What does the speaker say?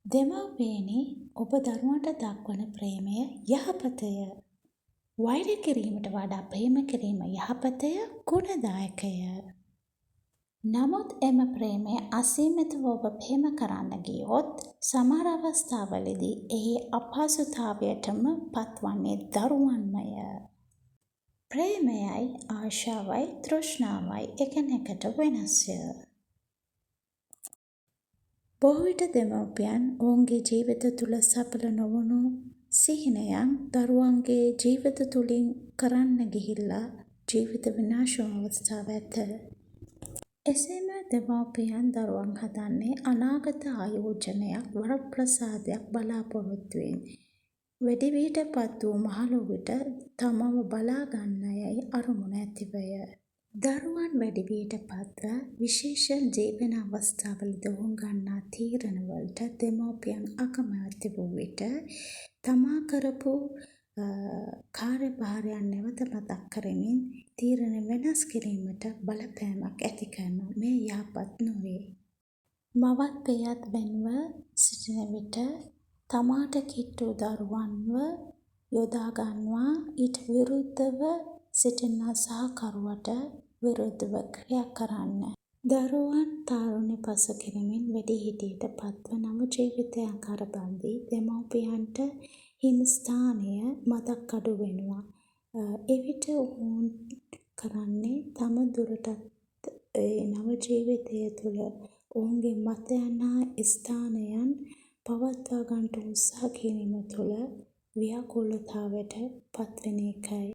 දෙමව්පියනි, ඔබ දරුවන්ට දක්වන ප්‍රේමය යහපතය. වෛර කිරීමට වඩා ප්‍රේම කිරීම යහපතය, ගුණදායකය. නමුත් එම ප්‍රේමය අසීමිතව ඔබ ප්‍රේම කරන්න ගියොත් සමහර අවස්ථාවලදී එහි අපහසුතාවයටම පත්වන්නේ දරුවන්මය. ප්‍රේමයයි ආශාවයි තෘෂ්ණාවයි එකිනෙකට වෙනස්ය. බොහෝ විට දෙමව්පියන් ඔවුන්ගේ ජීවිත තුළ සඵල නොවුණු සිහිනයන් දරුවන්ගේ ජීවිත තුළින් කරන්න ගිහිල්ලා ජීවිත විනාශ වන අවස්ථා ඇත. එසේම දෙමව්පියන් දරුවන් හදන්නේ අනාගත ආයෝජනයක්, වරප්‍රසාදයක් බලාපොරොත්තුවෙන්. වැඩිවියට පත් වූ මහලොවට තමව බලා ගන්නයයි අරමුණ ඇතිවය. දරුවන් වැඩිවියට පත්ව විශේෂ ජීවන අවස්ථාවලදී ඔවුන් ගන්නා තීරණවලට දෙමව්පියන් අකමැති වූ විට තමා කරපු කාර්යභාරයන් නැවත මතක් කරමින් තීරණ වෙනස් කිරීමට බලපෑමක් ඇති කරනවා. මේ යහපත් නොවේ. මවත් පියත් වෙන්ව සිටින විට තමාට කිට්ටු දරුවන්ව යොදා ගන්නවා ඊට විරුද්ධව සිටින සහකරුවට විරුද්ධව ක්‍රියා කරන්න. දරුවන් තාරුණ්‍ය පසු කිරීමෙන් වැඩිහිටියට පත්ව නව ජීවිතයක් කරබන්දී දෙමව්පියන්ට හිමි ස්ථානය මදක් අඩු වෙනවා. එවිට ඔවුන් කරන්නේ තම දුරටත් නව ජීවිතය තුළ ඔවුන්ගේ මතයන් හා ස්ථානයන් පවත්වා ගන්නට උත්සාහ කිරීම තුළ ව්‍යාකූලතාවට පත්වෙන එකයි.